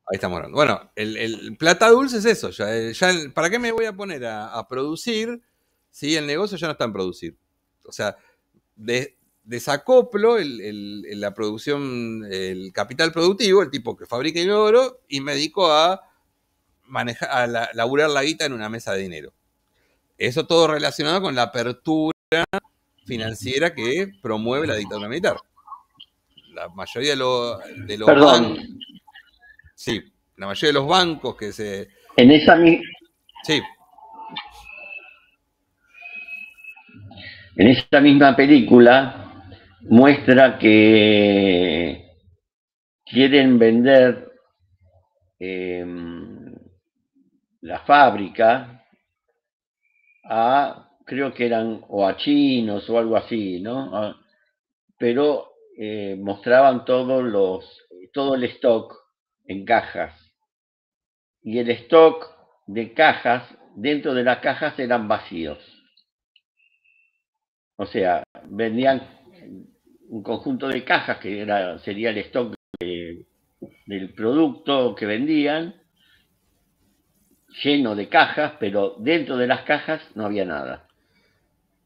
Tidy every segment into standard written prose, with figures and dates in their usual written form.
Ahí estamos hablando. Bueno, el plata dulce es eso. ¿Para qué me voy a poner a producir si el negocio ya no está en producir? O sea, desacoplo la producción, el capital productivo, el tipo que fabrica el oro, y me dedico a manejar, laburar la guita en una mesa de dinero. Eso todo relacionado con la apertura financiera que promueve la dictadura militar. La mayoría de los Perdón, bancos, sí, la mayoría de los bancos que se... en esa, Sí, en esa misma película muestra que quieren vender eh, la fábrica a, creo que eran o a chinos o algo así, ¿no? Pero mostraban todo el stock en cajas. Y el stock de cajas, dentro de las cajas eran vacíos. O sea, vendían un conjunto de cajas que sería el stock del producto que vendían, lleno de cajas, pero dentro de las cajas no había nada.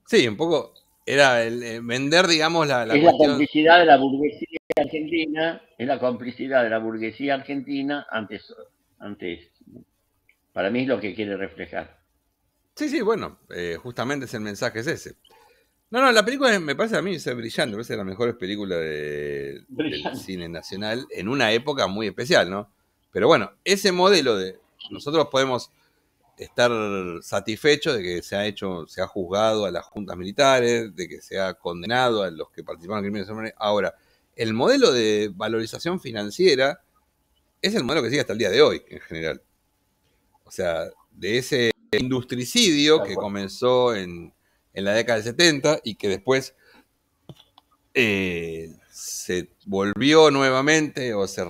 sí, un poco era el vender, digamos, la Es la cuestión. complicidad de la burguesía argentina, es la complicidad de la burguesía argentina ante esto. Para mí es lo que quiere reflejar. Sí, sí, bueno, justamente el mensaje es ese. No, la película me parece a mí es brillante, me parece la mejor película del Brillante. cine nacional en una época muy especial, ¿no? Pero bueno, ese modelo de... Nosotros podemos estar satisfechos de que se ha juzgado a las juntas militares, de que se ha condenado a los que participaron en crímenes. Ahora, el modelo de valorización financiera es el modelo que sigue hasta el día de hoy, en general. O sea, de ese industricidio que comenzó en la década del 70 y que después se volvió nuevamente o se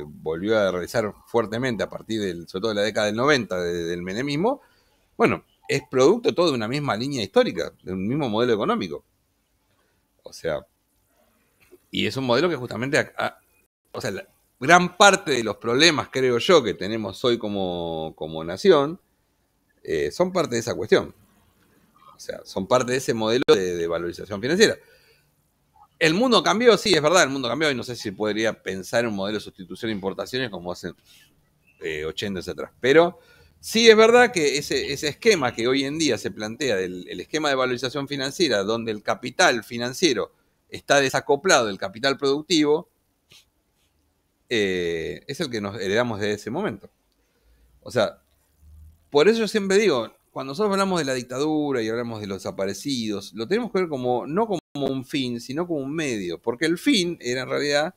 volvió a realizar fuertemente a partir sobre todo de la década del 90 del menemismo. Bueno, es producto todo de una misma línea histórica, de un mismo modelo económico. O sea, y es un modelo que justamente, o sea, gran parte de los problemas, creo yo, que tenemos hoy como nación, son parte de esa cuestión. O sea, son parte de ese modelo de valorización financiera. El mundo cambió, sí, es verdad, el mundo cambió y no sé si podría pensar en un modelo de sustitución de importaciones como hace 80 años atrás. Pero sí es verdad que ese esquema que hoy en día se plantea, el esquema de valorización financiera, donde el capital financiero está desacoplado del capital productivo, es el que nos heredamos de ese momento. O sea, por eso yo siempre digo, cuando nosotros hablamos de la dictadura y hablamos de los desaparecidos, lo tenemos que ver como no como un fin, sino como un medio, porque el fin era en realidad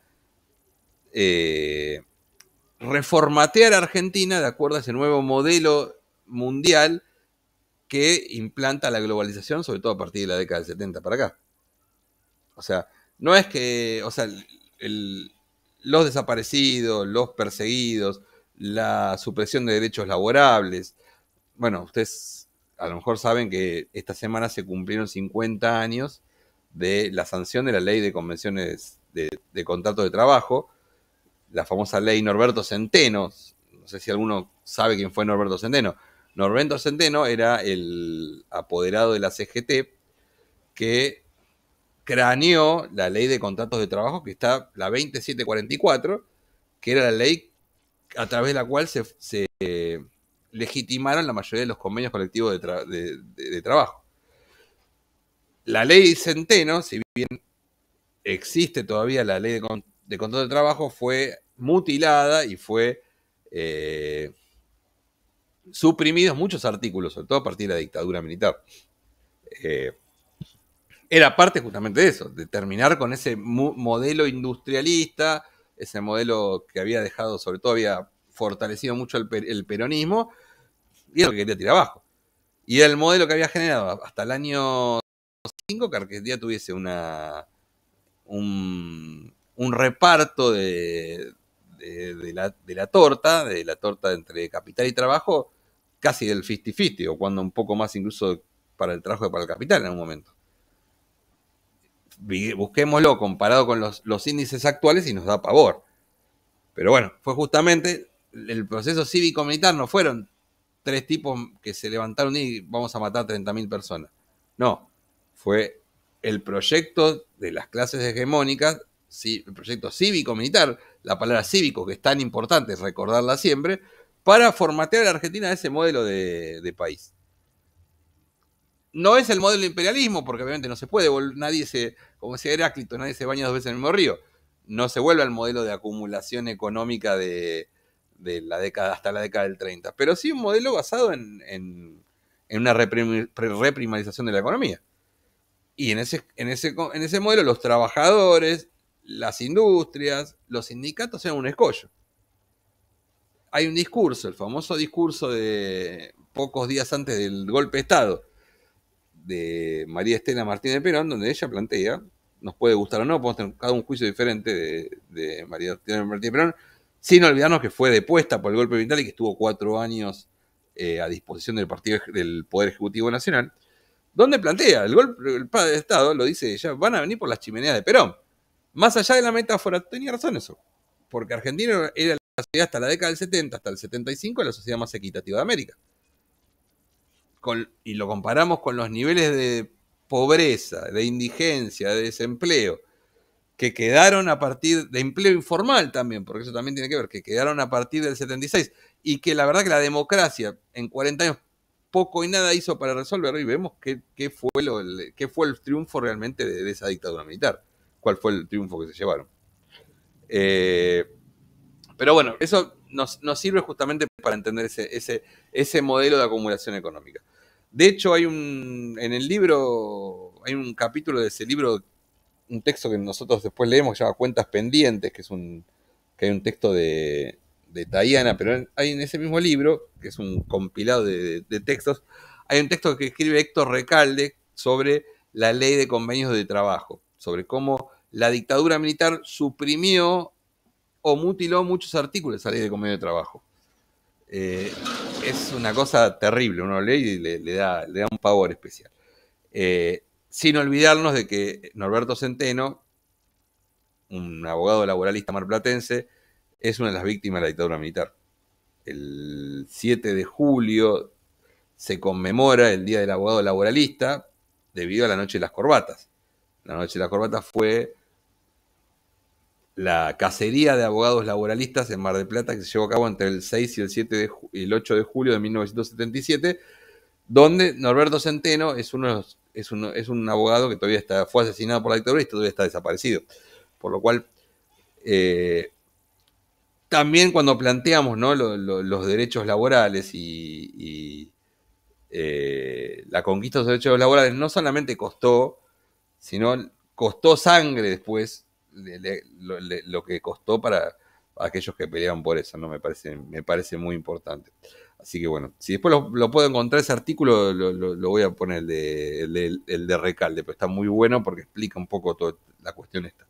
eh, reformatear a Argentina de acuerdo a ese nuevo modelo mundial que implanta la globalización, sobre todo a partir de la década del 70 para acá. O sea, no es que, o sea, los desaparecidos, los perseguidos, la supresión de derechos laborables. Bueno, ustedes a lo mejor saben que esta semana se cumplieron 50 años de la sanción de la ley de convenciones de contrato de trabajo, la famosa ley Norberto Centeno. No sé si alguno sabe quién fue Norberto Centeno. Norberto Centeno era el apoderado de la CGT que craneó la ley de contratos de trabajo, que está la 2744, que era la ley a través de la cual se legitimaron la mayoría de los convenios colectivos de trabajo. La ley Centeno, si bien existe todavía la ley de contrato de trabajo, fue mutilada y fue suprimidos muchos artículos, sobre todo a partir de la dictadura militar. Era parte justamente de eso, de terminar con ese modelo industrialista, ese modelo que había dejado, sobre todo había fortalecido mucho el peronismo, y era lo que quería tirar abajo. Y era el modelo que había generado hasta el año 5 que Argentina tuviese un reparto de la torta entre capital y trabajo, casi del 50-50, o cuando un poco más incluso para el trabajo que para el capital en algún momento. Busquémoslo comparado con los índices actuales y nos da pavor. Pero bueno, fue justamente el proceso cívico-militar, no fueron 3 tipos que se levantaron y vamos a matar 30.000 personas. No, fue el proyecto de las clases hegemónicas, el proyecto cívico-militar, la palabra cívico, que es tan importante recordarla siempre, para formatear a la Argentina a ese modelo de país. No es el modelo de imperialismo, porque obviamente no se puede, nadie se, como decía Heráclito, nadie se baña 2 veces en el mismo río. No se vuelve al modelo de acumulación económica de la década hasta la década del 30, pero sí un modelo basado en una reprimarización de la economía. Y en ese modelo los trabajadores, las industrias, los sindicatos eran un escollo. Hay un discurso, el famoso discurso de pocos días antes del golpe de Estado de María Estela Martínez de Perón, donde ella plantea, nos puede gustar o no, podemos tener cada un juicio diferente de María Estela Martínez de Perón, sin olvidarnos que fue depuesta por el golpe militar y que estuvo 4 años a disposición del Poder Ejecutivo Nacional, donde plantea, el padre de Estado, lo dice ella, van a venir por las chimeneas de Perón. Más allá de la metáfora, tenía razón eso, porque Argentina era la sociedad hasta la década del 70, hasta el 75, la sociedad más equitativa de América. Y lo comparamos con los niveles de pobreza, de indigencia, de desempleo, que quedaron a partir de empleo informal también, porque eso también tiene que ver, que quedaron a partir del 76, y que la verdad que la democracia en 40 años poco y nada hizo para resolverlo, y vemos qué fue el triunfo realmente de esa dictadura militar, cuál fue el triunfo que se llevaron. Pero bueno, eso nos sirve justamente para entender ese modelo de acumulación económica. De hecho, en el libro, hay un capítulo de ese libro, un texto que nosotros después leemos, que se llama Cuentas Pendientes, que hay un texto de Tayana, pero hay en ese mismo libro, que es un compilado de textos, hay un texto que escribe Héctor Recalde sobre la ley de convenios de trabajo, sobre cómo la dictadura militar suprimió o mutiló muchos artículos de esa ley de convenio de trabajo. Es una cosa terrible, uno lee y le da un pavor especial. Sin olvidarnos de que Norberto Centeno, un abogado laboralista marplatense, es una de las víctimas de la dictadura militar. El 7 de julio se conmemora el Día del Abogado Laboralista debido a la Noche de las Corbatas. La Noche de las Corbatas fue la cacería de abogados laboralistas en Mar del Plata, que se llevó a cabo entre el 6 y el 8 de julio de 1977, donde Norberto Centeno es un abogado que todavía fue asesinado por la dictadura y todavía está desaparecido. Por lo cual, también cuando planteamos, ¿no?, los derechos laborales y la conquista de los derechos laborales, no solamente costó, sino costó sangre después, lo que costó para aquellos que peleaban por eso, ¿no? Me parece muy importante. Así que bueno, si después lo puedo encontrar ese artículo, lo voy a poner el de Recalde, pero está muy bueno porque explica un poco toda la cuestión esta.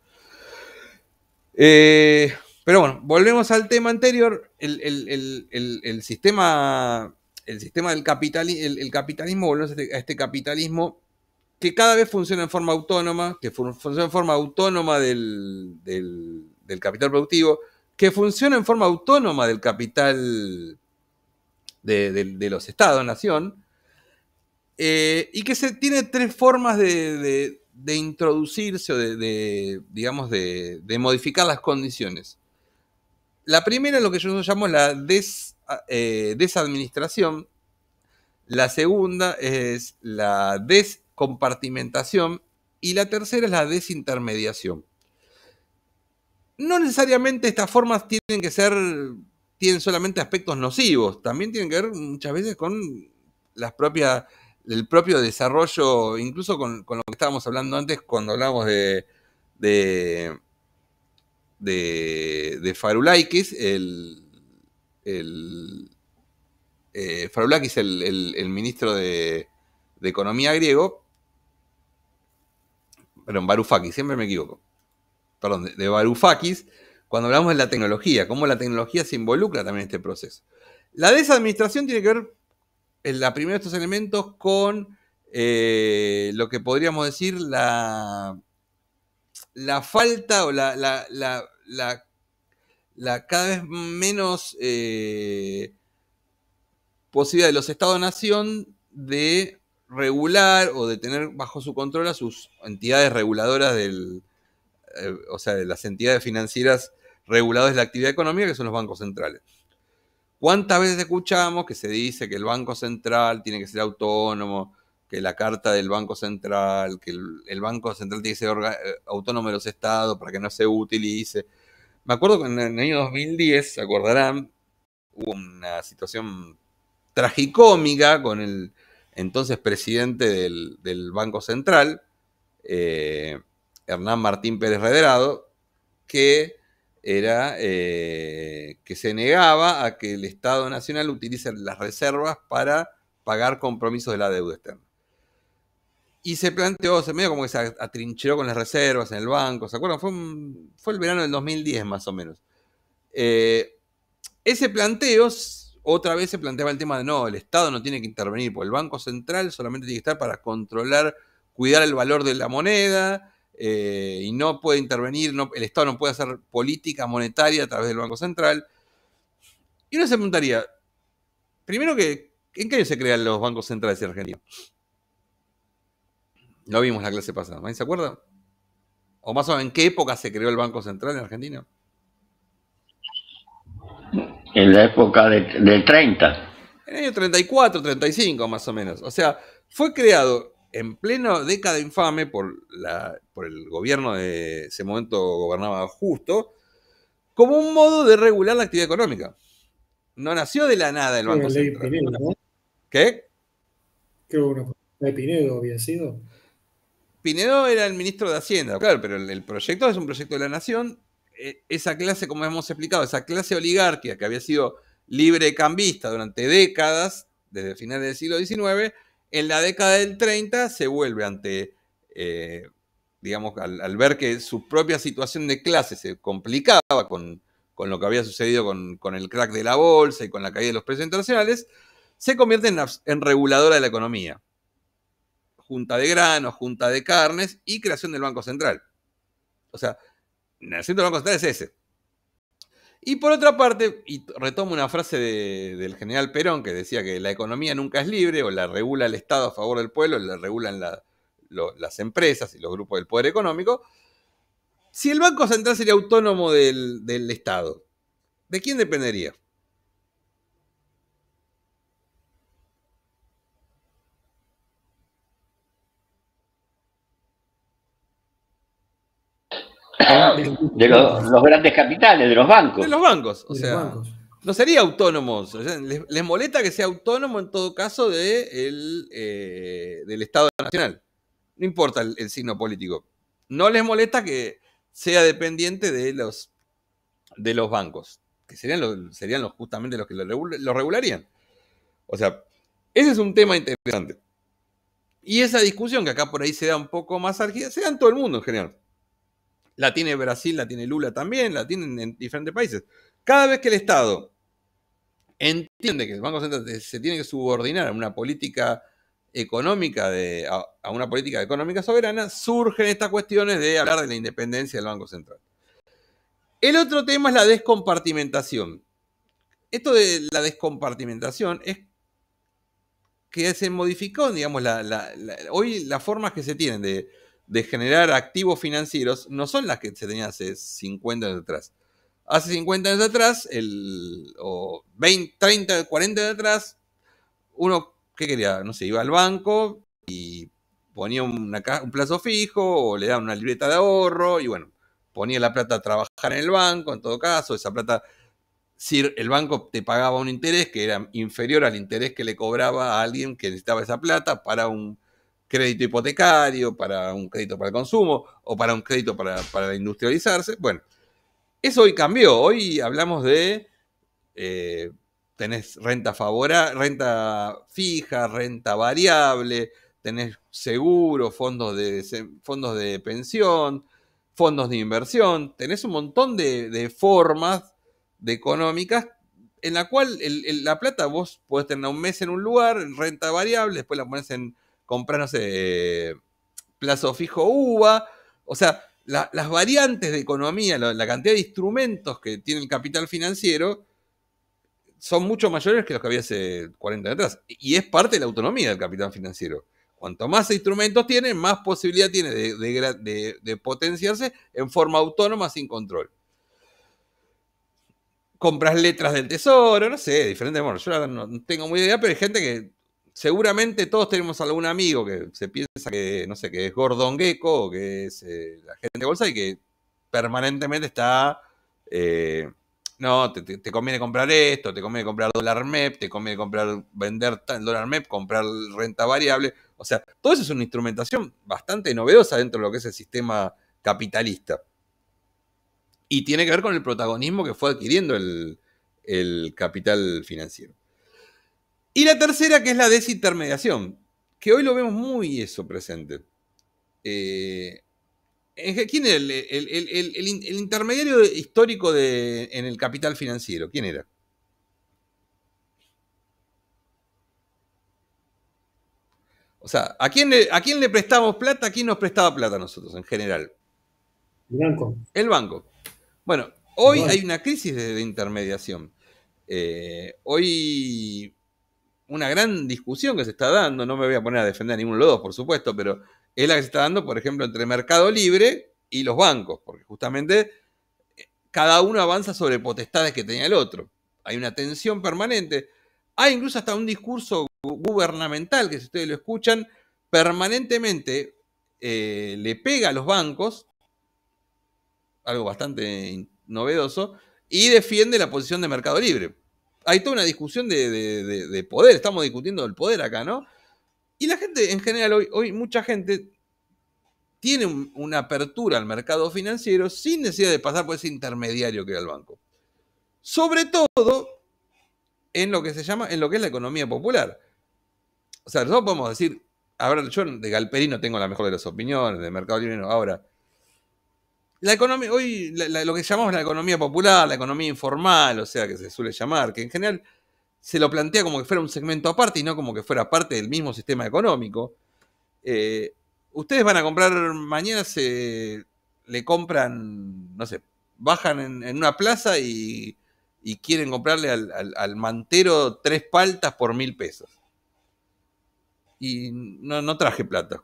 Pero bueno, volvemos al tema anterior, el sistema del capitalismo, el capitalismo, volvemos a este capitalismo que cada vez funciona en forma autónoma, que funciona en forma autónoma del capital productivo, que funciona en forma autónoma del capital de los estados-nación, y que tiene 3 formas de introducirse o digamos, de modificar las condiciones. La primera es lo que yo llamo la desadministración. La segunda es la descompartimentación y la tercera es la desintermediación. No necesariamente estas formas tienen solamente aspectos nocivos, también tienen que ver muchas veces con el propio desarrollo, incluso con lo que estábamos hablando antes cuando hablábamos de Varoufakis, Varoufakis, el ministro de Economía griego, perdón, Varoufakis, siempre me equivoco, perdón, de Varoufakis, cuando hablamos de la tecnología, cómo la tecnología se involucra también en este proceso. La desadministración tiene que ver, la primera de estos elementos, con lo que podríamos decir la falta o la cada vez menos posibilidad de los Estados-nación de regular o de tener bajo su control a sus entidades reguladoras o sea, de las entidades financieras reguladoras de la actividad económica, que son los bancos centrales. ¿Cuántas veces escuchamos que se dice que el Banco Central tiene que ser autónomo, que la carta del Banco Central, que el Banco Central tiene que ser autónomo de los estados para que no se utilice? Me acuerdo que en el año 2010, se acordarán, hubo una situación tragicómica con el entonces presidente del Banco Central, Hernán Martín Pérez Redrado, que era que se negaba a que el Estado Nacional utilice las reservas para pagar compromisos de la deuda externa. Y se planteó, se medio como que se atrincheró con las reservas en el banco, ¿se acuerdan? Fue el verano del 2010 más o menos. Ese planteo, otra vez se planteaba el tema de no, el Estado no tiene que intervenir, porque el Banco Central solamente tiene que estar para controlar, cuidar el valor de la moneda, y no puede intervenir, el Estado no puede hacer política monetaria a través del Banco Central. Y uno se preguntaría, primero que, ¿en qué año se crean los bancos centrales en Argentina? Lo vimos la clase pasada, ¿nadie se acuerda? O más o menos, ¿en qué época se creó el Banco Central en Argentina? En la época del 30. En el año 34, 35 más o menos. O sea, fue creado en plena década infame por el gobierno de ese momento, gobernaba Justo, como un modo de regular la actividad económica. No nació de la nada el Banco Central. Pinedo, ¿no? ¿Qué? Creo que una de Pinedo había sido. Pinedo era el ministro de Hacienda, claro, pero el proyecto es un proyecto de la nación. Esa clase, como hemos explicado, esa clase oligárquica que había sido librecambista durante décadas, desde finales del siglo XIX, en la década del 30 se vuelve ante, digamos, al ver que su propia situación de clase se complicaba con lo que había sucedido con el crack de la bolsa y con la caída de los precios internacionales, se convierte en reguladora de la economía. Junta de granos, junta de carnes y creación del Banco Central. O sea, el centro del Banco Central es ese. Y por otra parte, y retomo una frase del general Perón que decía que la economía nunca es libre, o la regula el Estado a favor del pueblo, o la regulan las empresas y los grupos del poder económico. Si el Banco Central sería autónomo del Estado, ¿de quién dependería? De los grandes capitales, de los bancos. De los bancos, o De sea, los bancos. no sería autónomo. O sea, les molesta que sea autónomo en todo caso del Estado Nacional. No importa el signo político. No les molesta que sea dependiente de los bancos, que serían justamente los que lo regularían. O sea, ese es un tema interesante. Y esa discusión que acá por ahí se da un poco más álgida, se da en todo el mundo en general. La tiene Brasil, la tiene Lula también, la tienen en diferentes países. Cada vez que el Estado entiende que el Banco Central se tiene que subordinar a una política económica, a una política económica soberana, surgen estas cuestiones de hablar de la independencia del Banco Central. El otro tema es la descompartimentación. Esto de la descompartimentación es que se modificó, digamos, hoy las formas que se tienen de generar activos financieros no son las que se tenían hace 50 años atrás. Hace 50 años atrás, o 20, 30, 40 años atrás, uno, ¿qué quería? No sé, iba al banco y ponía un plazo fijo o le daban una libreta de ahorro y bueno, ponía la plata a trabajar en el banco, en todo caso, esa plata, si el banco te pagaba un interés que era inferior al interés que le cobraba a alguien que necesitaba esa plata para un crédito hipotecario, para un crédito para el consumo o para un crédito para industrializarse. Bueno, eso hoy cambió. Hoy hablamos de tenés renta fija, renta variable, tenés seguro, fondos de pensión, fondos de inversión, tenés un montón de formas de económicas en la cual la plata vos podés tener un mes en un lugar, en renta variable, después la pones en comprar, no sé, plazo fijo UVA. O sea, las variantes de economía, la cantidad de instrumentos que tiene el capital financiero son mucho mayores que los que había hace 40 años atrás. Y es parte de la autonomía del capital financiero. Cuanto más instrumentos tiene, más posibilidad tiene de potenciarse en forma autónoma sin control. Compras letras del tesoro, no sé, diferentes modos. Yo no tengo muy idea, pero hay gente que seguramente todos tenemos algún amigo que se piensa que, no sé, que es Gordon Gekko o que es la gente de bolsa y que permanentemente está... no, te conviene comprar esto, te conviene comprar dólar MEP, te conviene vender el dólar MEP, comprar renta variable. O sea, todo eso es una instrumentación bastante novedosa dentro de lo que es el sistema capitalista. Y tiene que ver con el protagonismo que fue adquiriendo el capital financiero. Y la tercera, que es la desintermediación, que hoy lo vemos muy eso presente. ¿Quién era el intermediario histórico en el capital financiero? ¿Quién era? O sea, ¿a quién le prestamos plata? ¿A quién nos prestaba plata a nosotros en general? El banco. El banco. Bueno, hoy hay una crisis de intermediación. Hoy una gran discusión que se está dando, no me voy a poner a defender a ninguno de los dos, por supuesto, pero es la que se está dando, por ejemplo, entre Mercado Libre y los bancos, porque justamente cada uno avanza sobre potestades que tenía el otro. Hay una tensión permanente. Hay incluso hasta un discurso gubernamental que, si ustedes lo escuchan, permanentemente le pega a los bancos, algo bastante novedoso, y defiende la posición de Mercado Libre. Hay toda una discusión de poder, estamos discutiendo del poder acá, ¿no? Y la gente, en general, hoy mucha gente tiene una apertura al mercado financiero sin necesidad de pasar por ese intermediario que era el banco. Sobre todo en lo que se llama, en lo que es la economía popular. O sea, nosotros podemos decir, ahora yo de Galperino tengo la mejor de las opiniones, de Mercado Libre no, ahora. La economía, hoy lo que llamamos la economía popular, la economía informal, o sea, que se suele llamar, que en general se lo plantea como que fuera un segmento aparte y no como que fuera parte del mismo sistema económico. Ustedes van a comprar, mañana le compran, no sé, bajan en una plaza y quieren comprarle al mantero 3 paltas por 1.000 pesos. Y no traje plata.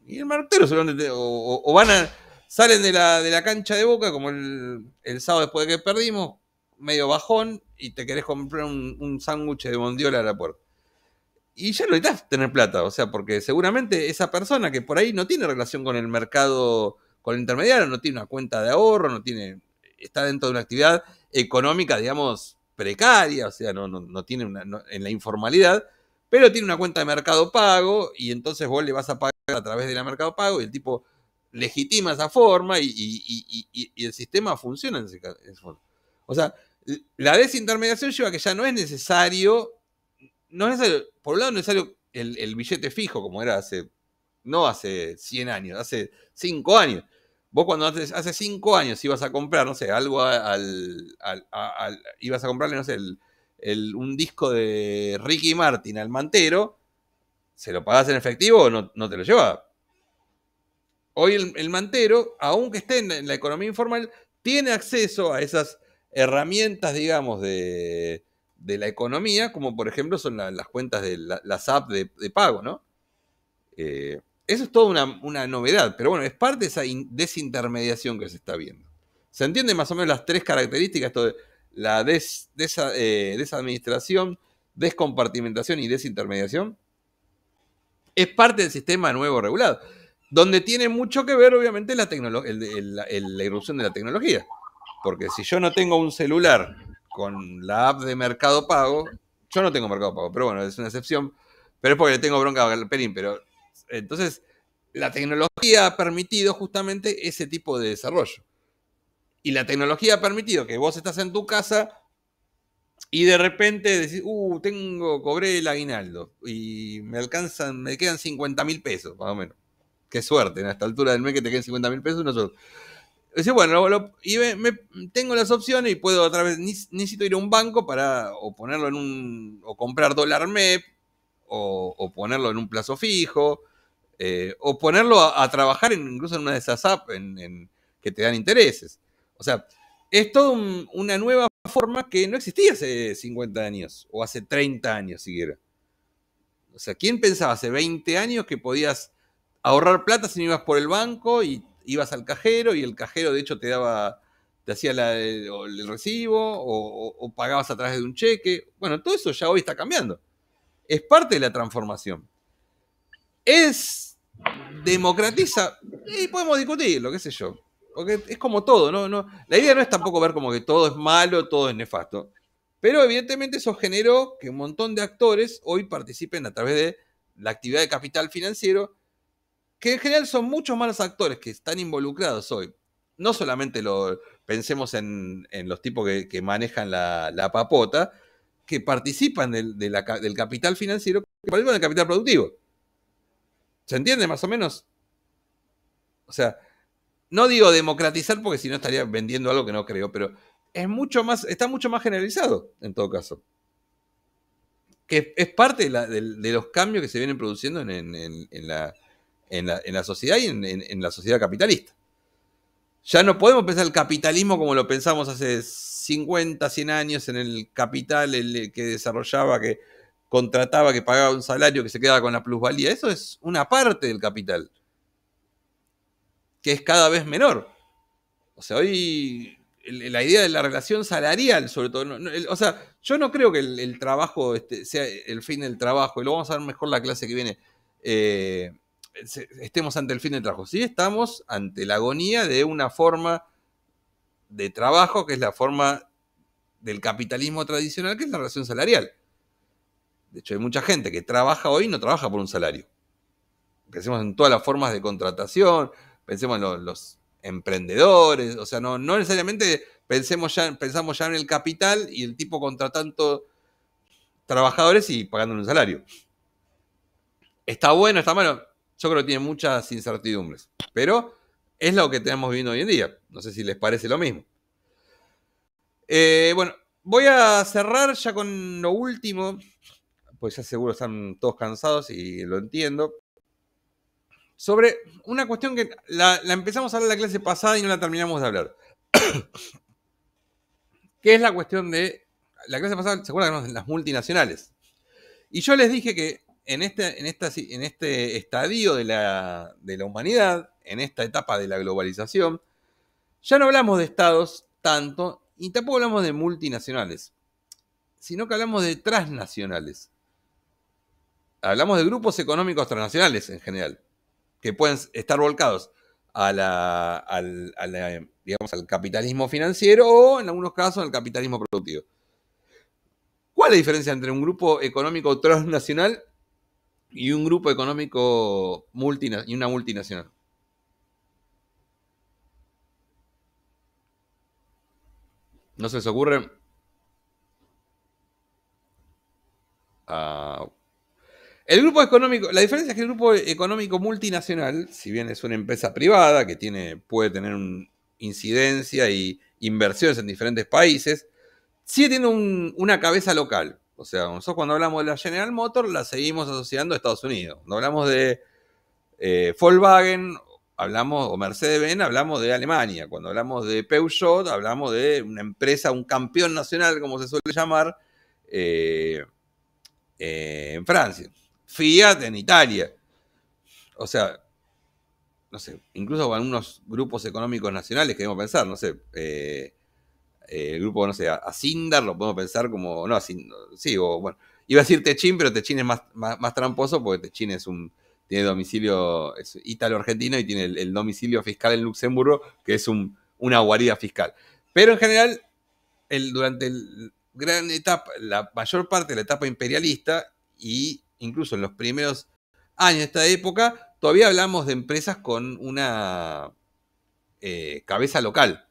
Y el mantero seguramente, o van a... Salen de la cancha de Boca, como el sábado después de que perdimos, medio bajón, y te querés comprar un sándwich de bondiola a la puerta. Y ya no necesitas tener plata, o sea, porque seguramente esa persona que por ahí no tiene relación con el mercado, con el intermediario, no tiene una cuenta de ahorro, está dentro de una actividad económica, digamos, precaria, o sea, no tiene en la informalidad, pero tiene una cuenta de Mercado Pago, y entonces vos le vas a pagar a través de la Mercado Pago, y el tipo legitima esa forma y el sistema funciona en ese forma. O sea, la desintermediación lleva a que ya no es necesario, por un lado no es necesario el billete fijo como era no hace 100 años, hace 5 años. Vos cuando hace 5 años ibas a comprar, no sé, algo ibas a comprarle, no sé, un disco de Ricky Martin al mantero, ¿se lo pagás en efectivo o no te lo llevaba? Hoy el mantero, aunque esté en la economía informal, tiene acceso a esas herramientas, digamos, de la economía, como por ejemplo son las cuentas de las apps de pago, ¿no? Eso es toda una novedad, pero bueno, es parte de esa desintermediación que se está viendo. ¿Se entienden más o menos las 3 características? Esto de la desadministración, descompartimentación y desintermediación. Es parte del sistema nuevo regulado, donde tiene mucho que ver, obviamente, la irrupción de la tecnología. Porque si yo no tengo un celular con la app de Mercado Pago, yo no tengo Mercado Pago, pero bueno, es una excepción, pero es porque le tengo bronca a Galperín, pero entonces la tecnología ha permitido justamente ese tipo de desarrollo. Y la tecnología ha permitido que vos estás en tu casa y de repente decís, cobré el aguinaldo y me quedan 50.000 pesos, más o menos. Qué suerte, a esta altura del mes que te queden 50.000 pesos, Dice, bueno, tengo las opciones y puedo otra vez, necesito ir a un banco o ponerlo o comprar dólar MEP, o ponerlo en un plazo fijo, O ponerlo a trabajar incluso en una de esas apps que te dan intereses. O sea, es toda una nueva forma que no existía hace 50 años o hace 30 años siquiera. O sea, ¿quién pensaba hace 20 años que podías ahorrar plata si no ibas por el banco y ibas al cajero y el cajero de hecho te hacía el recibo o pagabas a través de un cheque? Bueno, todo eso ya hoy está cambiando. Es parte de la transformación. ¿Democratiza? Y podemos discutirlo, qué sé yo. Porque es como todo, ¿no? La idea no es tampoco ver como que todo es malo, todo es nefasto. Pero evidentemente eso generó que un montón de actores hoy participen a través de la actividad de capital financiero, que en general son muchos más los actores que están involucrados hoy. No solamente pensemos en los tipos que manejan la papota, que participan del capital financiero, que participan del capital productivo. ¿Se entiende más o menos? O sea, no digo democratizar porque si no estaría vendiendo algo que no creo, pero está mucho más generalizado en todo caso. Que es parte de los cambios que se vienen produciendo en la sociedad y en la sociedad capitalista. Ya no podemos pensar el capitalismo como lo pensamos hace 50, 100 años en el capital que desarrollaba, que contrataba, que pagaba un salario, que se quedaba con la plusvalía. Eso es una parte del capital, que es cada vez menor. O sea, hoy la idea de la relación salarial, sobre todo, o sea, yo no creo que el trabajo sea el fin del trabajo, y lo vamos a ver mejor la clase que viene, estemos ante el fin del trabajo. Sí, estamos ante la agonía de una forma de trabajo que es la forma del capitalismo tradicional, que es la relación salarial. De hecho, hay mucha gente que trabaja hoy y no trabaja por un salario. Pensemos en todas las formas de contratación, pensemos en los emprendedores, o sea, no necesariamente pensamos ya en el capital y el tipo contratando trabajadores y pagándole un salario. ¿Está bueno, está malo? Yo creo que tiene muchas incertidumbres, pero es lo que tenemos viviendo hoy en día. No sé si les parece lo mismo. Bueno, voy a cerrar ya con lo último, pues ya seguro están todos cansados y lo entiendo. Sobre una cuestión que la empezamos a hablar la clase pasada y no la terminamos de hablar. Que es la cuestión de... La clase pasada, ¿se acuerdan de las multinacionales? Y yo les dije que en este estadio de la humanidad, en esta etapa de la globalización, ya no hablamos de estados tanto y tampoco hablamos de multinacionales, sino que hablamos de transnacionales. Hablamos de grupos económicos transnacionales en general, que pueden estar volcados al capitalismo financiero o, en algunos casos, al capitalismo productivo. ¿Cuál es la diferencia entre un grupo económico transnacional y un grupo económico y una multinacional? ¿No se les ocurre? El grupo económico, la diferencia es que el grupo económico multinacional, si bien es una empresa privada que puede tener incidencia y inversiones en diferentes países, sí tiene una cabeza local. O sea, nosotros cuando hablamos de la General Motors la seguimos asociando a Estados Unidos. Cuando hablamos de Volkswagen, o Mercedes-Benz, hablamos de Alemania. Cuando hablamos de Peugeot, hablamos de una empresa, un campeón nacional, como se suele llamar, en Francia. Fiat en Italia. O sea, no sé, incluso con algunos grupos económicos nacionales que debemos pensar, no sé, el grupo, no sé, Asindar lo podemos pensar como, no, sí, o bueno, iba a decir Techin, pero Techin es más tramposo porque Techin tiene domicilio, es ítalo-argentino y tiene el domicilio fiscal en Luxemburgo, que es una guarida fiscal. Pero en general, durante la mayor parte de la etapa imperialista y incluso en los primeros años de esta época, todavía hablamos de empresas con una cabeza local.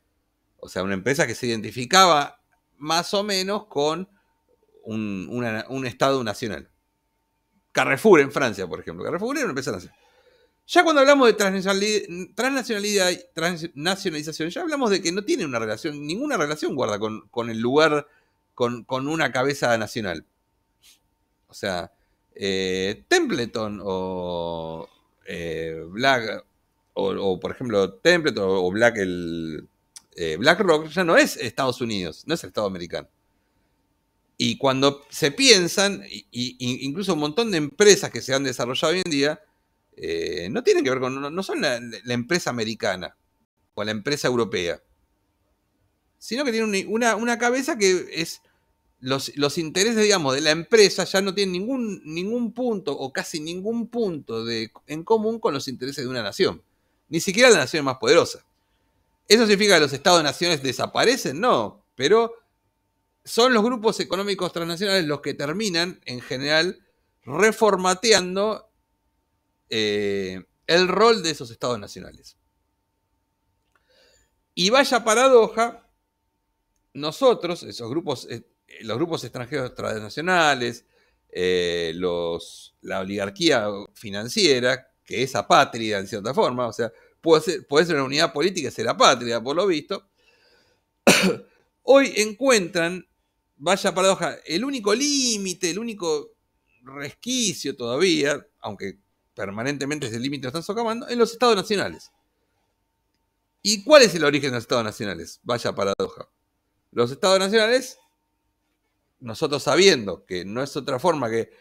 O sea, una empresa que se identificaba más o menos con un Estado nacional. Carrefour en Francia, por ejemplo. Carrefour era una empresa nacional. Ya cuando hablamos de transnacionalidad y transnacionalización, ya hablamos de que no tiene ninguna relación guarda con el lugar, con una cabeza nacional. O sea, Templeton o Black, o por ejemplo Templeton o Black, BlackRock ya no es Estados Unidos, no es el Estado americano. Y cuando se piensan, incluso un montón de empresas que se han desarrollado hoy en día, no tienen que ver con, no son la empresa americana o la empresa europea, sino que tienen una cabeza que es los intereses, digamos, de la empresa ya no tienen ningún punto o casi ningún punto en común con los intereses de una nación, ni siquiera la nación más poderosa. ¿Eso significa que los estados-naciones desaparecen? No, pero son los grupos económicos transnacionales los que terminan, en general, reformateando el rol de esos estados nacionales. Y vaya paradoja, nosotros, esos grupos, los grupos extranjeros transnacionales, la oligarquía financiera, que es apátrida en cierta forma, o sea, puede ser una unidad política y ser apátrida, por lo visto, hoy encuentran, vaya paradoja, el único límite, el único resquicio todavía, aunque permanentemente ese límite lo están socavando, en los estados nacionales. ¿Y cuál es el origen de los estados nacionales? Vaya paradoja. Los estados nacionales, nosotros sabiendo que no es otra forma que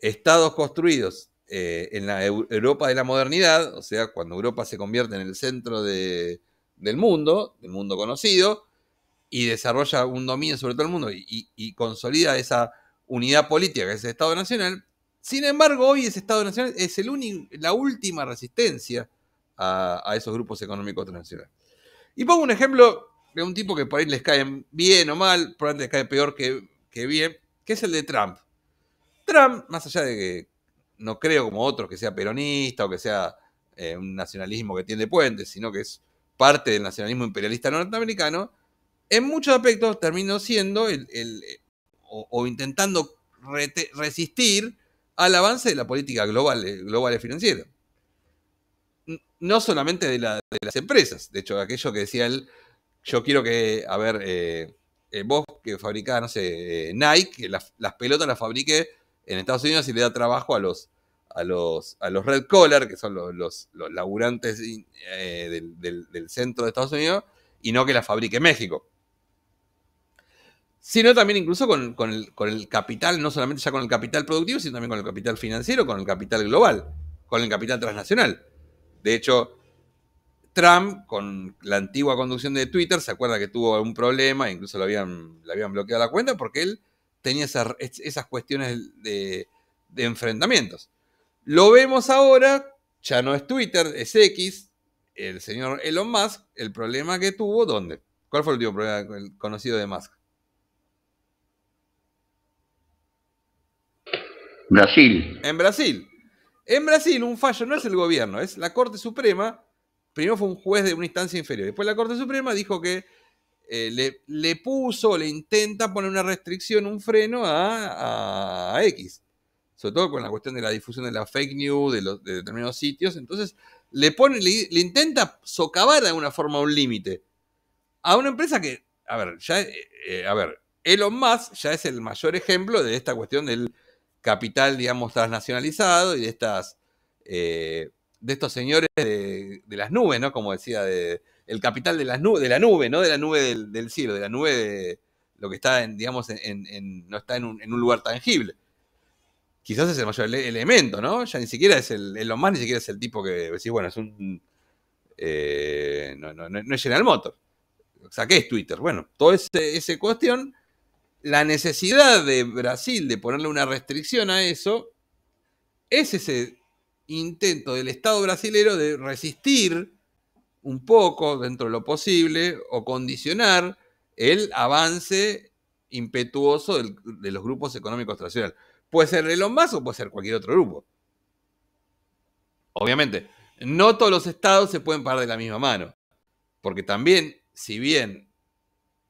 estados construidos en la Europa de la modernidad, o sea, cuando Europa se convierte en el centro del mundo conocido, y desarrolla un dominio sobre todo el mundo y consolida esa unidad política que es el Estado Nacional. Sin embargo, hoy ese Estado Nacional es la última resistencia a esos grupos económicos transnacionales. Y pongo un ejemplo de un tipo que por ahí les cae bien o mal, probablemente les cae peor que bien, que es el de Trump. Trump, más allá de que no creo como otros que sea peronista o que sea un nacionalismo que tiende puentes, sino que es parte del nacionalismo imperialista norteamericano, en muchos aspectos terminó siendo o intentando resistir al avance de la política global y financiera. No solamente de las empresas. De hecho, aquello que decía él, yo quiero que, a ver, vos que fabricás, no sé, Nike, que las pelotas las fabrique en Estados Unidos y le da trabajo a los red collar, que son los laburantes del centro de Estados Unidos, y no que las fabrique México. Sino también incluso con el capital, no solamente ya con el capital productivo, sino también con el capital financiero, con el capital global, con el capital transnacional. De hecho, Trump, con la antigua conducción de Twitter, se acuerda que tuvo un problema, incluso le habían bloqueado la cuenta, porque él tenía esas cuestiones de enfrentamientos. Lo vemos ahora, ya no es Twitter, es X, el señor Elon Musk, el problema que tuvo, ¿dónde? ¿Cuál fue el último problema conocido de Musk? Brasil. En Brasil. En Brasil un fallo no es el gobierno, es la Corte Suprema. Primero fue un juez de una instancia inferior. Después la Corte Suprema dijo que le intenta poner una restricción, un freno a X. Sobre todo con la cuestión de la difusión de la fake news, de determinados sitios. Entonces le intenta socavar de alguna forma un límite a una empresa que, Elon Musk ya es el mayor ejemplo de esta cuestión del capital, digamos, transnacionalizado y de estos señores de las nubes, ¿no? Como decía, el capital de la nube, no de la nube del cielo, de la nube de lo que está, no está en un lugar tangible. Quizás es el mayor elemento, ¿no? Ya ni siquiera es Elon Musk, ni siquiera es el tipo que decís, bueno, es un... no es General Motors. O sea, ¿qué es Twitter? Bueno, toda esa cuestión, la necesidad de Brasil de ponerle una restricción a eso, es ese intento del Estado brasilero de resistir un poco, dentro de lo posible, o condicionar el avance impetuoso de los grupos económicos tradicionales. Puede ser Elon Musk o puede ser cualquier otro grupo. Obviamente, no todos los estados se pueden parar de la misma mano, porque también, si bien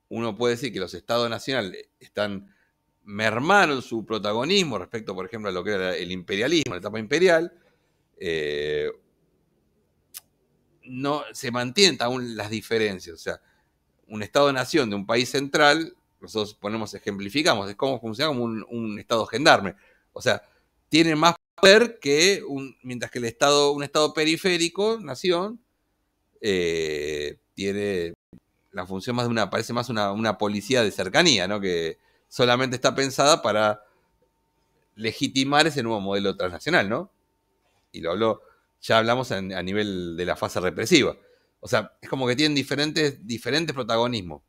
uno puede decir que los estados nacionales están mermando su protagonismo respecto, por ejemplo, a lo que era el imperialismo, la etapa imperial, no se mantienen aún las diferencias. O sea, un estado-nación de un país central, nosotros ejemplificamos, es como funciona como un estado gendarme. O sea, tiene más ver que mientras que un estado periférico, nación, tiene la función más parece más una policía de cercanía, ¿no? Que solamente está pensada para legitimar ese nuevo modelo transnacional, ¿no? Y ya hablamos a nivel de la fase represiva. O sea, es como que tienen diferentes protagonismos.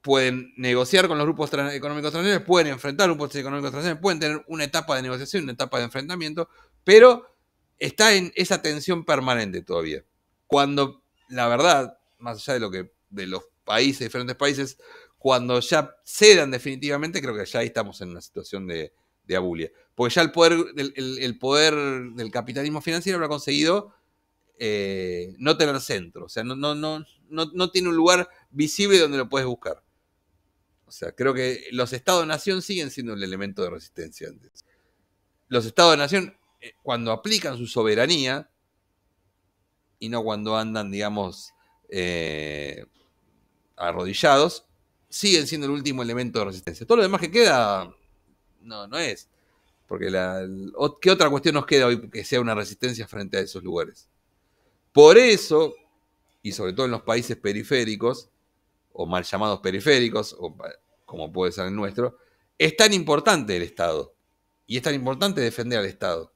Pueden negociar con los grupos económicos transnacionales, pueden enfrentar grupos económicos transnacionales, pueden tener una etapa de negociación, una etapa de enfrentamiento, pero está en esa tensión permanente todavía. Cuando, la verdad, más allá de los diferentes países, cuando ya cedan definitivamente, creo que ya ahí estamos en una situación de abulia. Porque ya el poder del capitalismo financiero habrá conseguido no tener centro. O sea, no tiene un lugar visible donde lo puedes buscar. O sea, creo que los estados-nación siguen siendo el elemento de resistencia antes. Los estados-nación, cuando aplican su soberanía, y no cuando andan, digamos, arrodillados, siguen siendo el último elemento de resistencia. Todo lo demás que queda, no es. Porque ¿qué otra cuestión nos queda hoy que sea una resistencia frente a esos lugares? Por eso, y sobre todo en los países periféricos, o mal llamados periféricos, o como puede ser el nuestro, es tan importante el Estado. Y es tan importante defender al Estado.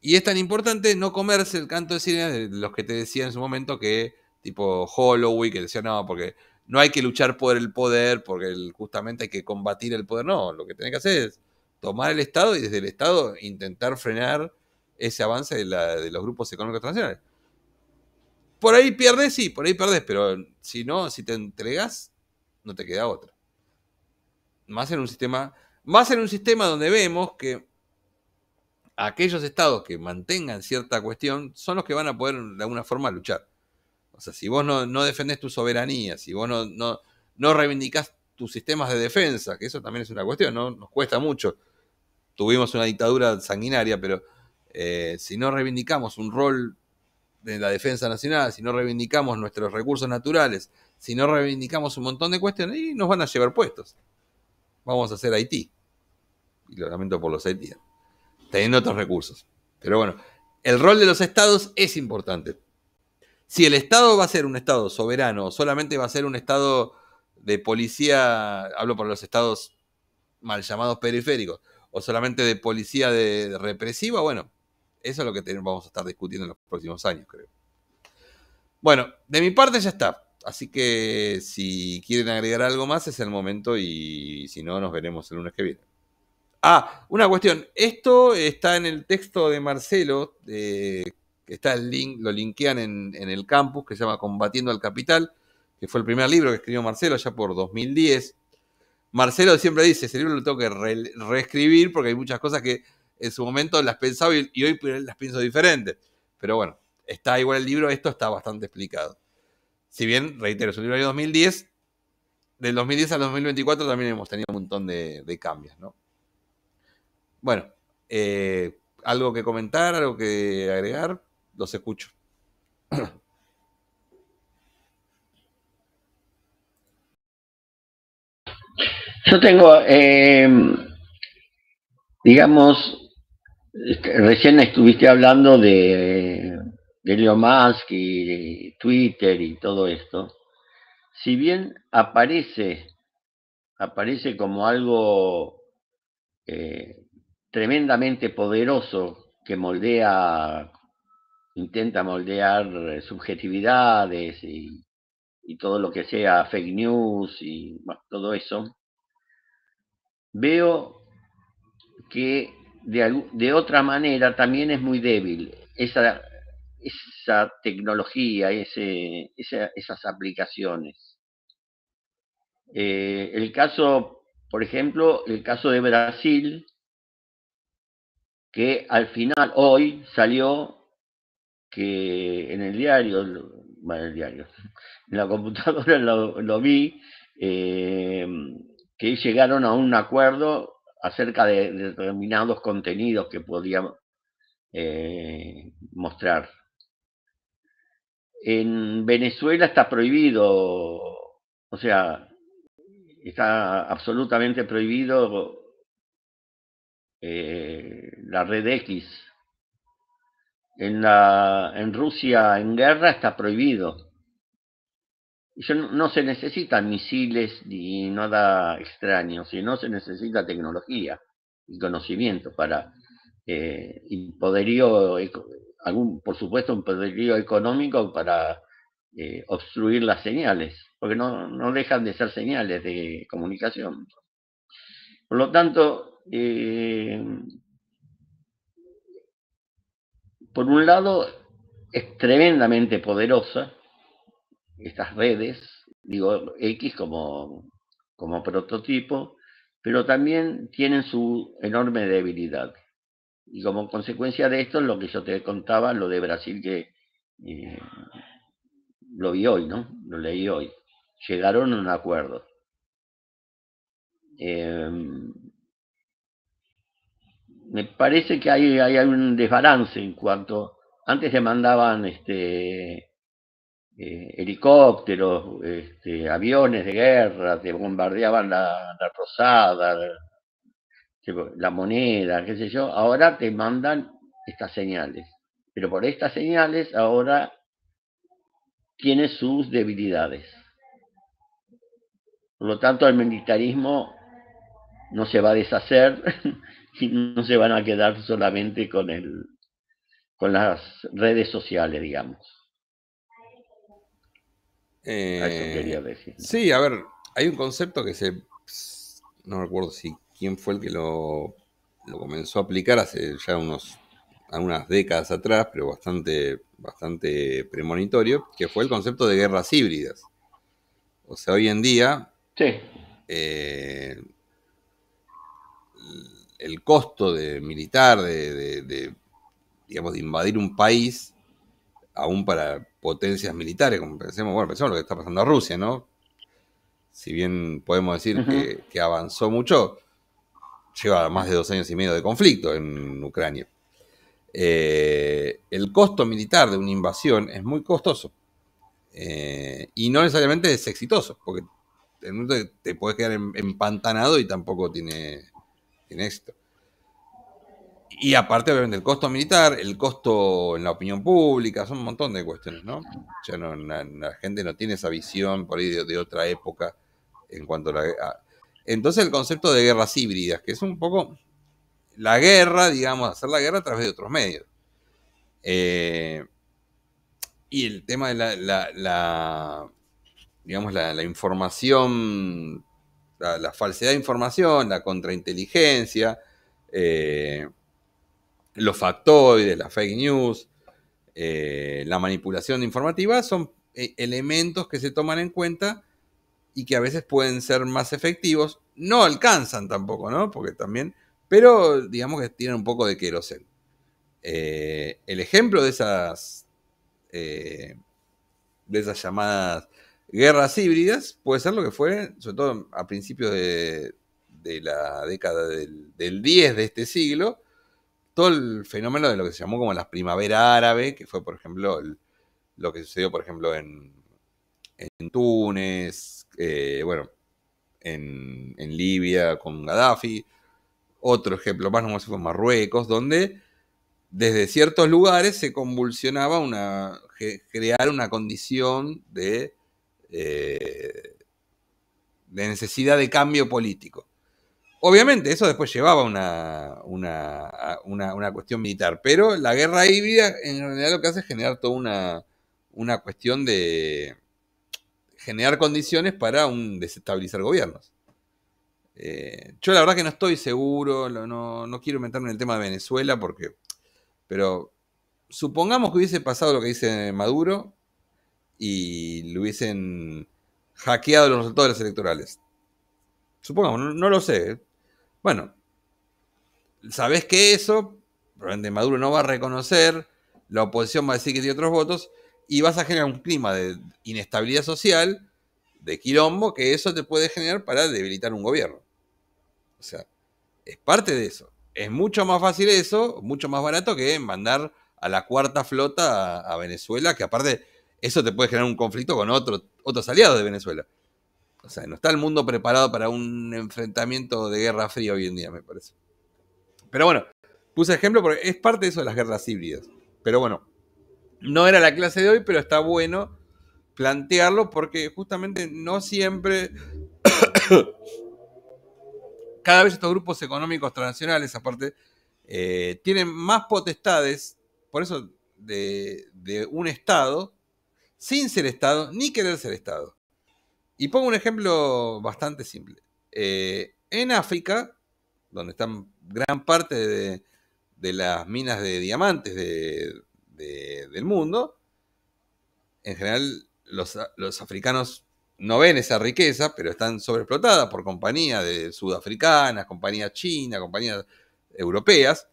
Y es tan importante no comerse el canto de sirena de los que te decía en su momento que, tipo Holloway, que decía, no, porque no hay que luchar por el poder, porque justamente hay que combatir el poder. No, lo que tenés que hacer es tomar el Estado y desde el Estado intentar frenar ese avance de los grupos económicos transnacionales. Por ahí pierdes, sí, por ahí perdés, pero si no, si te entregás, no te queda otra. Más en un sistema donde vemos que aquellos estados que mantengan cierta cuestión son los que van a poder de alguna forma luchar. O sea, si vos no defendés tu soberanía, si vos no reivindicás tus sistemas de defensa, que eso también es una cuestión, ¿no? Nos cuesta mucho. Tuvimos una dictadura sanguinaria, pero si no reivindicamos un rol de la defensa nacional, si no reivindicamos nuestros recursos naturales, si no reivindicamos un montón de cuestiones, y nos van a llevar puestos. Vamos a hacer Haití. Y lo lamento por los haitianos. Teniendo otros recursos. Pero bueno, el rol de los estados es importante. Si el Estado va a ser un Estado soberano, solamente va a ser un Estado de policía, hablo por los estados mal llamados periféricos, o solamente de policía de represiva, bueno, eso es lo que vamos a estar discutiendo en los próximos años, creo. Bueno, de mi parte ya está. Así que si quieren agregar algo más es el momento y si no, nos veremos el lunes que viene. Ah, una cuestión. Esto está en el texto de Marcelo, que está el link, lo linkean en el campus, que se llama Combatiendo al Capital, que fue el primer libro que escribió Marcelo ya por 2010. Marcelo siempre dice, ese libro lo tengo que reescribir porque hay muchas cosas que en su momento las pensaba y hoy las pienso diferentes. Pero bueno, está igual el libro, esto está bastante explicado. Si bien, reitero, es un libro de 2010, del 2010 al 2024 también hemos tenido un montón de cambios, ¿no? Bueno, ¿algo que comentar, algo que agregar? Los escucho. Yo tengo, digamos, recién estuviste hablando de Elon Musk y Twitter y todo esto. Si bien aparece como algo tremendamente poderoso que intenta moldear subjetividades y todo lo que sea fake news y bueno, todo eso, veo que de otra manera también es muy débil esa tecnología, esas aplicaciones. El caso, por ejemplo, el caso de Brasil, que al final hoy salió que en el diario, en la computadora lo vi, que llegaron a un acuerdo acerca de determinados contenidos que podían mostrar. En Venezuela está prohibido, o sea, está absolutamente prohibido la red X. En Rusia en guerra está prohibido. No se necesitan misiles ni nada extraño, sino se necesita tecnología y conocimiento para y poderío, por supuesto, un poderío económico para obstruir las señales, porque no dejan de ser señales de comunicación. Por lo tanto, por un lado, es tremendamente poderosa estas redes, digo X como prototipo, pero también tienen su enorme debilidad. Y como consecuencia de esto, lo que yo te contaba, lo de Brasil, que lo vi hoy, ¿no? Lo leí hoy. Llegaron a un acuerdo. Me parece que hay un desbalance en cuanto. Antes te mandaban helicópteros, aviones de guerra, te bombardeaban la Rosada, la moneda, qué sé yo. Ahora te mandan estas señales. Pero por estas señales ahora tiene sus debilidades. Por lo tanto, el militarismo no se va a deshacer y no se van a quedar solamente con las redes sociales, digamos. Eso quería decir. Sí, a ver, hay un concepto que no recuerdo quién fue el que lo comenzó a aplicar hace ya algunas décadas atrás, pero bastante premonitorio, que fue el concepto de guerras híbridas. O sea, hoy en día sí. El costo militar digamos, de invadir un país, aún para potencias militares, como pensemos lo que está pasando a Rusia, ¿no? Si bien podemos decir que avanzó mucho, lleva más de 2 años y medio de conflicto en Ucrania. El costo militar de una invasión es muy costoso. Y no necesariamente es exitoso, porque te puedes quedar empantanado y tampoco tiene éxito. Y aparte, obviamente, el costo militar, el costo en la opinión pública, son un montón de cuestiones, ¿no? Ya la gente no tiene esa visión por ahí de otra época en cuanto a entonces el concepto de guerras híbridas, que es un poco la guerra, digamos, hacer la guerra a través de otros medios. Y el tema de digamos, la información, la falsedad de información, la contrainteligencia, los factoides, la fake news, la manipulación informativa, son elementos que se toman en cuenta y que a veces pueden ser más efectivos. No alcanzan tampoco, ¿no? Porque también, pero digamos que tienen un poco de queroseno. El ejemplo de esas llamadas guerras híbridas puede ser lo que fue, sobre todo a principios de la década del 10 de este siglo, todo el fenómeno de lo que se llamó como la primavera árabe, que fue, por ejemplo, lo que sucedió, por ejemplo, en Túnez, en Libia con Gaddafi. Otro ejemplo más, no sé, fue en Marruecos, donde desde ciertos lugares se convulsionaba crear una condición de necesidad de cambio político. Obviamente eso después llevaba una cuestión militar, pero la guerra híbrida en realidad lo que hace es generar toda una cuestión de generar condiciones para desestabilizar gobiernos. Yo la verdad que no estoy seguro, no quiero meterme en el tema de Venezuela, pero supongamos que hubiese pasado lo que dice Maduro y le hubiesen hackeado los resultados electorales. Supongamos, no lo sé. Bueno, sabés que eso, probablemente Maduro no va a reconocer, la oposición va a decir que tiene otros votos, y vas a generar un clima de inestabilidad social, de quilombo, que eso te puede generar para debilitar un gobierno. O sea, es parte de eso. Es mucho más fácil eso, mucho más barato que mandar a la cuarta flota a Venezuela, que aparte eso te puede generar un conflicto con otros aliados de Venezuela. O sea, no está el mundo preparado para un enfrentamiento de guerra fría hoy en día, me parece. Pero bueno, puse ejemplo porque es parte de eso de las guerras híbridas. Pero bueno, no era la clase de hoy, pero está bueno plantearlo porque justamente no siempre... Cada vez estos grupos económicos transnacionales, aparte, tienen más potestades, por eso, de un Estado, sin ser Estado, ni querer ser Estado. Y pongo un ejemplo bastante simple. En África, donde están gran parte de las minas de diamantes del mundo, en general los africanos no ven esa riqueza, pero están sobreexplotadas por compañías sudafricanas, compañías chinas, compañías europeas,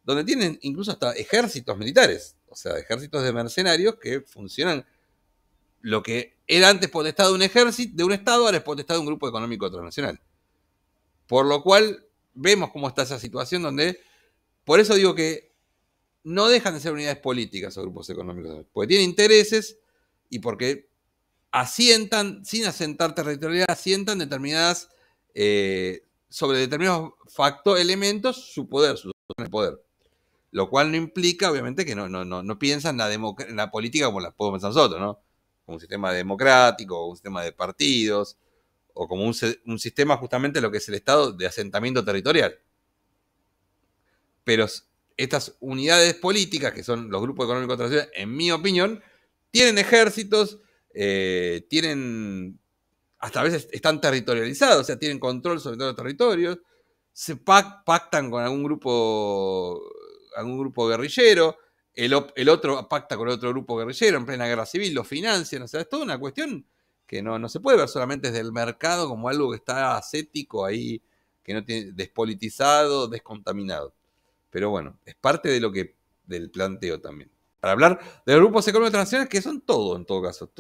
donde tienen incluso hasta ejércitos militares, o sea, ejércitos de mercenarios que funcionan. Lo que era antes potestad de un ejército, de un Estado, ahora es potestad de un grupo económico transnacional. Por lo cual vemos cómo está esa situación donde, por eso digo que no dejan de ser unidades políticas o grupos económicos, porque tienen intereses y porque asientan, sin asentar territorialidad, asientan determinadas, sobre determinados elementos, su poder, su poder. Lo cual no implica, obviamente, que no piensan en la política como la podemos pensar nosotros, ¿no? Como un sistema democrático, o un sistema de partidos, o como un sistema justamente lo que es el Estado de asentamiento territorial. Pero estas unidades políticas, que son los grupos económicos transnacionales, en mi opinión, tienen ejércitos, tienen, hasta a veces están territorializados, o sea, tienen control sobre todos los territorios, se pactan con algún grupo guerrillero, el otro pacta con otro grupo guerrillero en plena guerra civil, lo financian, o sea, es toda una cuestión que no se puede ver solamente desde el mercado como algo que está ascético ahí, que no tiene despolitizado, descontaminado. Pero bueno, es parte de del planteo también. Para hablar de los grupos económicos internacionales, que son todo, en todo caso.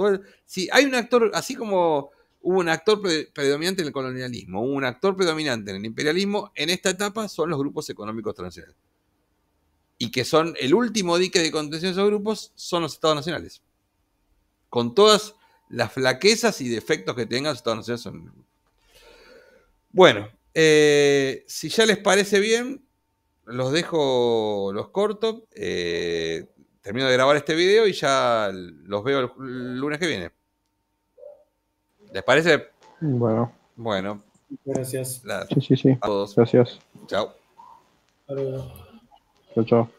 Si hay un actor, así como hubo un actor predominante en el colonialismo, hubo un actor predominante en el imperialismo, en esta etapa son los grupos económicos transnacionales. Y que son el último dique de contención de esos grupos, son los estados nacionales. Con todas las flaquezas y defectos que tengan los estados nacionales. Bueno, si ya les parece bien, los dejo, los corto. Termino de grabar este video y ya los veo el lunes que viene. ¿Les parece? Bueno. Bueno. Gracias. Sí. A todos. Gracias. Chao. Hasta luego. Chao.